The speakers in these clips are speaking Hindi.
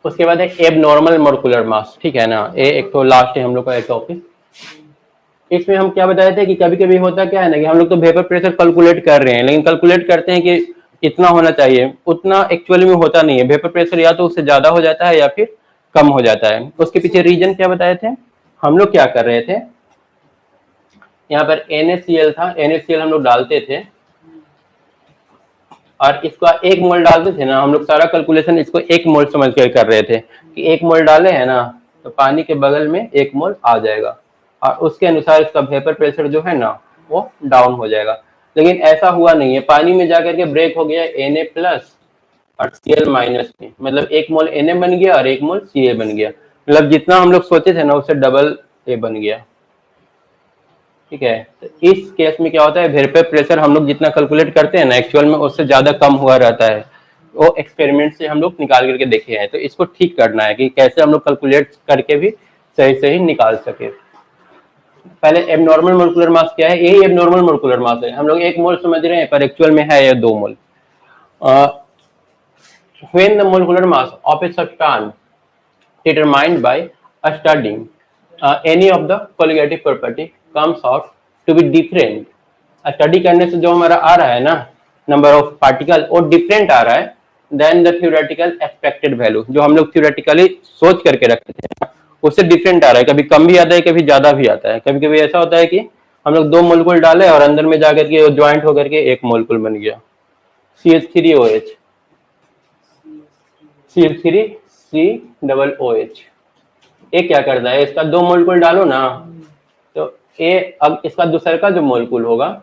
उसके बाद है एबनॉर्मल मोलिकुलर मास, ठीक है ना, ये एक तो लास्ट है हम लोग का एक टॉपिक। इसमें हम क्या बताए थे कि कभी कभी होता क्या है ना कि हम लोग तो वेपर प्रेशर कैलकुलेट कर रहे हैं, लेकिन कैलकुलेट करते हैं कि इतना होना चाहिए, उतना एक्चुअली में होता नहीं है। वेपर प्रेशर या तो उससे ज्यादा हो जाता है या फिर कम हो जाता है। उसके पीछे रीजन क्या बताए थे हम लोग, क्या कर रहे थे, यहाँ पर NaCl था, NaCl हम लोग डालते थे और इसका 1 मोल डालते थे ना हम लोग, सारा कैलकुलेशन इसको 1 मोल समझ कर कर रहे थे कि 1 मोल डाले है ना तो पानी के बगल में 1 मोल आ जाएगा और उसके अनुसार इसका वेपर प्रेशर जो है ना वो डाउन हो जाएगा। लेकिन ऐसा हुआ नहीं है, पानी में जाकर के ब्रेक हो गया Na प्लस और Cl माइनस में, मतलब 1 मोल Na बन गया और 1 मोल Ca बन गया, मतलब जितना हम लोग सोचे थे ना उससे डबल A बन गया, ठीक है। तो इस केस में क्या होता है, वेपर प्रेशर हम लोग जितना कैलकुलेट करते हैं ना एक्चुअल में उससे ज्यादा कम हुआ रहता है। वो एक्सपेरिमेंट से हम लोग निकाल करके देखे हैं, तो इसको ठीक करना है कि कैसे हम लोग कैलकुलेट करके भी सही सही निकाल सके। पहले एबनॉर्मल मोलिकुलर मास क्या है, यही एबनॉर्मल मोलिकुलर मास है, हम लोग 1 मोल समझ रहे हैं पर एक्चुअल में है ये 2 mole. When the molecular mass of a substance determined by studying any of the colligative property comes out to be different। Study करने से जो हमारा आ रहा है ना नंबर ऑफ पार्टिकल वो डिफरेंट आ रहा है then the theoretical expected value, जो हम लोग थ्योरेटिकली सोच करके रखते थे उससे डिफरेंट आ रहा है। कभी कम भी आता है कभी ज्यादा भी आता है। कभी कभी ऐसा होता है कि हम लोग 2 मोलिकुल डाले और अंदर में जाकर के ज्वाइंट होकर के 1 मोलिकुल बन गया, CH3OH, CH3COOH। ये क्या करता है, इसका 2 मोलिकुल डालो ना तो ये अब इसका दूसरा का जो मोलिकुल होगा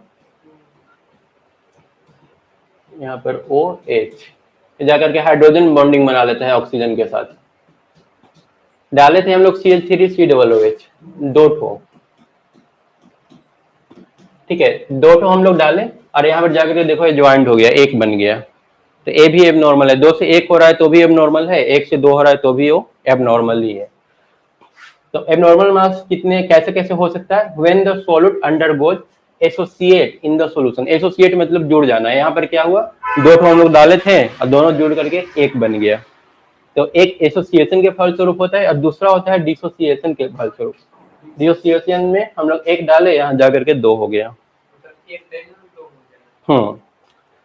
यहाँ पर OH जाकर के हाइड्रोजन बॉन्डिंग बना लेता है ऑक्सीजन के साथ। डाले थे हम लोग CH3COOH 2 ठो, ठीक है, 2 ठो हम लोग डाले और यहाँ पर जाकर के देखो ये ज्वाइंट हो गया, 1 बन गया, तो ये भी एबनॉर्मल है। 2 से 1 हो रहा है तो भी एबनॉर्मल है, 1 से 2 हो रहा है तो भी वो एबनॉर्मल ही है। तो एबनॉर्मल मास कितने कैसे कैसे हो सकता है, when the solid undergoes associate in the solution. Associate मतलब जुड़ जाना है। यहाँ पर क्या हुआ, 2 ठो हम लोग डाले थे और दोनों जुड़ करके 1 बन गया, तो एक एसोसिएशन के फलस्वरूप होता है और दूसरा होता है डिसोसिएशन के फलस्वरूप। डिसोसिएशन में हम लोग 1 डाले, यहाँ जाकर के 2 हो गया। तो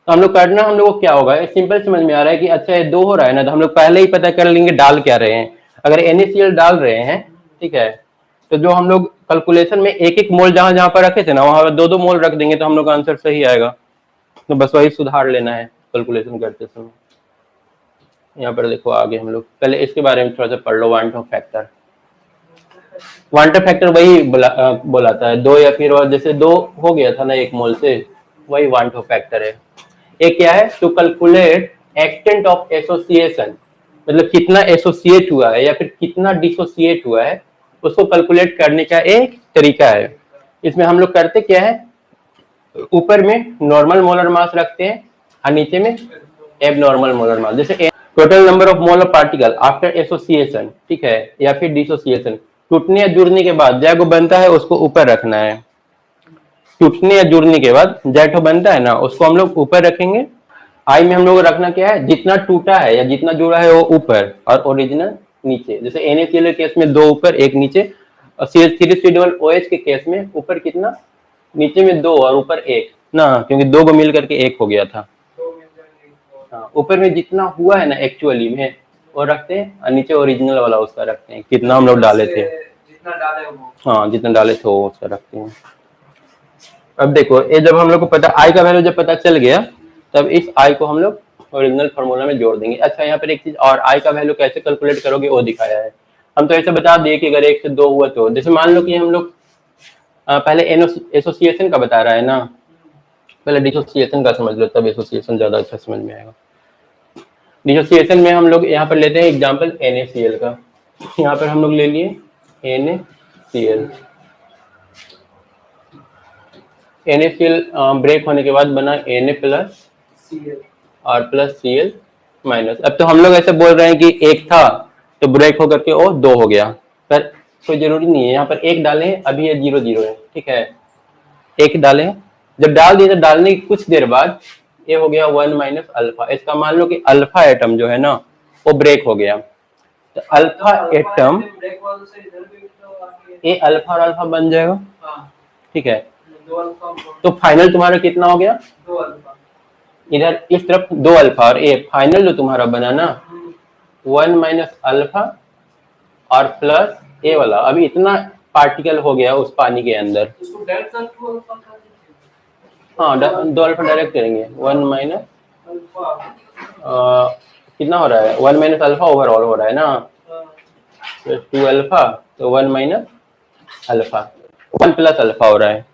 हम लोग करना हम लोग को क्या होगा, सिंपल समझ में आ रहा है कि अच्छा ये 2 हो रहा है ना तो हम लोग पहले ही पता कर लेंगे डाल क्या रहे हैं। अगर NaCl डाल रहे हैं, ठीक है, तो जो हम लोग कैलकुलेशन में 1-1 मोल जहां जहां पर रखे थे ना वहां पर 2-2 मोल रख देंगे तो हम लोग का आंसर सही आएगा। तो बस वही सुधार लेना है कैलकुलेशन करते समय। यहाँ पर देखो आगे हम लोग पहले इसके बारे में थोड़ा सा पढ़ लो। वांटो फैक्टर, वांटो फैक्टर वही बोलाता है 2 या फिर और जैसे 2 हो गया था ना 1 मोल से, वही वांटो फैक्टर है। एक क्या है, to calculate extent of association, मतलब कितना एसोसिएट हुआ है या फिर कितना डिसोसिएट हुआ है उसको कैलकुलेट करने का एक तरीका है। इसमें हम लोग करते क्या है, ऊपर में नॉर्मल मोलर मास रखते हैं और नीचे में एबनॉर्मल मोलर मास। जैसे total number of molar particle after association, ठीक है, या फिर डिसोसिएशन, टूटने या जुड़ने के बाद जैगो बनता है उसको ऊपर रखना है। टूटने या जुड़ने के बाद जैठो बनता है ना उसको हम लोग ऊपर रखेंगे। आई में हम लोग रखना क्या है, जितना टूटा है या जितना जुड़ा है वो ऊपर और ओरिजिनल नीचे। जैसे NaCl के केस में 2 ऊपर 1 नीचे, और CH3COOH के केस में ऊपर कितना, नीचे में 2 और ऊपर 1 ना, क्योंकि 2 को मिल करके 1 हो गया था। हाँ, ऊपर में जितना हुआ है ना एक्चुअली में वो रखते हैं और नीचे ओरिजिनल वाला उसका रखते हैं, कितना हम लोग डाले थे, हाँ जितना डाले थे वो उसका रखते हैं। अब देखो ये जब हम लोग को पता आई का वैल्यू जब पता चल गया तब इस आई को हम लोग ओरिजिनल फार्मूला में जोड़ देंगे। अच्छा यहाँ पर एक चीज और, आई का वैल्यू कैसे कैलकुलेट करोगे वो दिखाया है। हम तो ऐसे बता दिए कि अगर 1 से 2 हुआ तो, जैसे मान लो कि हम लोग पहले एसोसिएशन का बता रहा है ना, पहले डिसोसिएशन का समझ लो तब एसोसिएशन ज्यादा अच्छा समझ में आएगा। डिसोसिएशन में हम लोग यहाँ पर लेते हैं एग्जाम्पल NaCl का। यहाँ पर हम लोग ले लिए NaCl ब्रेक होने के बाद बना Na प्लस और प्लस Cl माइनस। अब तो हम लोग ऐसे बोल रहे हैं कि 1 था तो ब्रेक होकर के वो 2 हो गया, पर कोई जरूरी नहीं है। यहाँ पर 1 डाले अभी ये 0-0 है, ठीक है, 1 डाले, जब डाल दिए तो डालने की कुछ देर बाद ये हो गया 1 माइनस अल्फा। इसका मान लो कि अल्फा एटम जो है ना वो ब्रेक हो गया। तो अल्फा एटम ए अल्फा और अल्फा बन जाएगा, ठीक है। तो फाइनल तुम्हारा कितना हो गया, इधर इस तरफ 2 अल्फा और ए, फाइनल जो तुम्हारा बना ना 1 माइनस अल्फा और प्लस ए वाला, अभी इतना पार्टिकल हो गया उस पानी के अंदर। हाँ 2 अल्फा डायरेक्ट करेंगे, 1 माइनस कितना हो रहा है, 1 माइनस अल्फा ओवरऑल हो रहा है ना, 2 अल्फा तो 1 माइनस अल्फा, 1 प्लस अल्फा हो रहा है,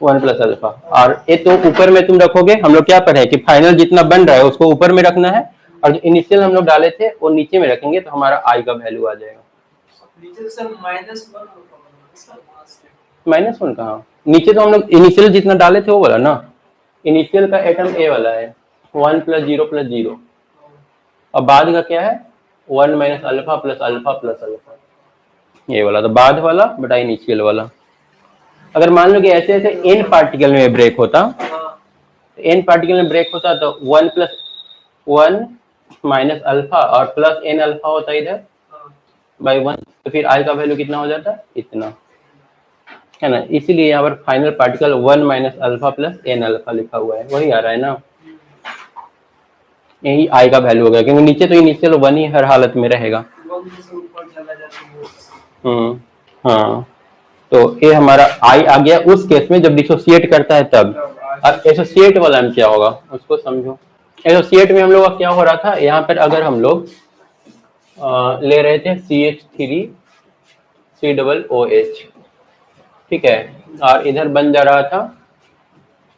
1 प्लस अल्फा। और ये तो ऊपर में तुम रखोगे, हम लोग क्या पढ़े कि फाइनल जितना बन रहा है उसको ऊपर में रखना है, और जो इनिशियल हम लोग डाले थे वो नीचे में रखेंगे, तो हमारा आई का वैल्यू आ जाएगा। -1 कहाँ, नीचे तो हम लोग इनिशियल जितना डाले थे वो वाला ना, इनिशियल का एटम ए वाला है 1 प्लस 0 प्लस 0, और बाद का क्या है 1 minus alpha plus alpha plus alpha, ये वाला तो बाद वाला बटा इनिशियल वाला। अगर मान लो कि ऐसे ऐसे एन पार्टिकल में ब्रेक होता, तो एन पार्टिकल में ब्रेक होता तो 1 प्लस 1 माइनस अल्फा और प्लस एन अल्फा होता इधर बाई 1, तो फिर आई का वैल्यू कितना हो जाता, इतना, है ना। इसीलिए यहाँ पर final particle 1 minus alpha plus N alpha लिखा हुआ है, वही आ रहा है ना, यही आई का वैल्यू हो गया, क्योंकि नीचे तो इनिशियल 1 ही हर हालत में रहेगा। हाँ, तो ये हमारा आई आ गया उस केस में जब डिसोसिएट करता है तब। अब एसोसिएट वाला में क्या होगा उसको समझो। एसोसिएट में हम लोग का क्या हो रहा था, यहाँ पर अगर हम लोग ले रहे थे CH3 COOH, ठीक है, और इधर बन जा रहा था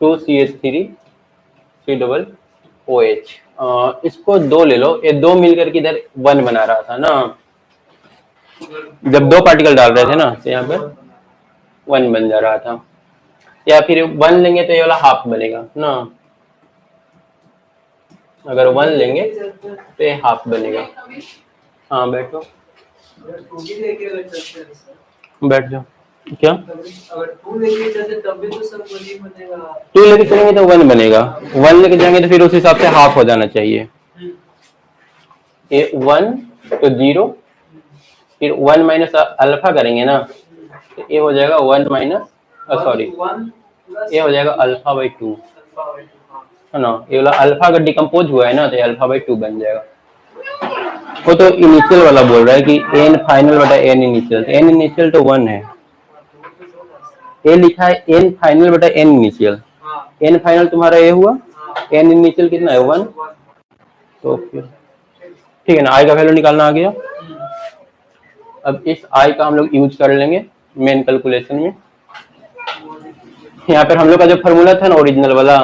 2CH3 COOH, इसको 2 ले लो, ये 2 मिलकर के इधर 1 बना रहा था ना, जब 2 पार्टिकल डाल रहे थे ना, तो यहाँ पर 1 बन जा रहा था, या फिर 1 लेंगे तो ये वाला हाफ बनेगा ना, अगर 1 लेंगे तो ये हाफ बनेगा। हाँ बैठो, बैठ जाओ। क्या 2 लेके चलेंगे तो 1 बनेगा, 1 लेके जाएंगे तो फिर उस हिसाब से हाफ हो जाना चाहिए, ये 1 तो 0, फिर 1 माइनस अल्फा करेंगे ना, तो ये हो जाएगा 1 माइनस सॉरी ये हो जाएगा अल्फा बाई 2, है ना। ये वाला अल्फा अगर डिकम्पोज हुआ है ना तो ये अल्फा बाई 2 बन जाएगा। वो तो इनिशियल वाला बोल रहा है कि एन फाइनल बटा एन इनिशियल, एन इनिशियल तो 1 है, ए लिखा है एन फाइनल बटा एन इनिशियल, एन फाइनल तुम्हारा ए हुआ, एन इनिशियल कितना है 1, तो फिर ठीक है ना, आई का वैल्यू निकालना आ गया। अब इस आई का हम लोग यूज कर लेंगे मेन कैलकुलेशन में। यहाँ पर हम लोग का जो फॉर्मूला था ना ओरिजिनल वाला,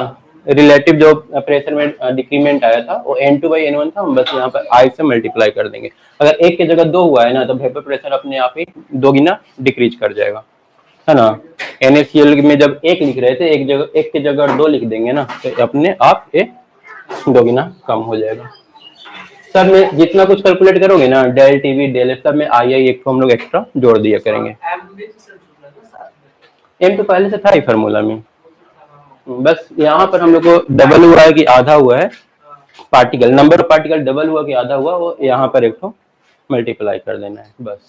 रिलेटिव जो प्रेशर में डिक्रीमेंट आया था वो N2/N1 था, हम बस यहाँ पर I से मल्टीप्लाई कर देंगे। अगर 1 की जगह 2 हुआ है ना तो वेपर प्रेशर अपने आप ही 2 गुना डिक्रीज कर जाएगा, है ना। NaCl में जब 1 लिख रहे थे, एक की जगह 2 लिख देंगे ना तो अपने आप ये 2 गुना कम हो जाएगा। सब में जितना कुछ कैलकुलेट करोगे ना, डेल टीवी डेल सब में आई एक हम लोग एक्स्ट्रा जोड़ दिया करेंगे। एम तो पहले से था ही फार्मूला में, बस यहाँ पर हम लोग को डबल हुआ है कि आधा हुआ है particle, number of particle double हुआ कि आधा हुआ, वो यहाँ पर एक तो मल्टीप्लाई कर देना है बस।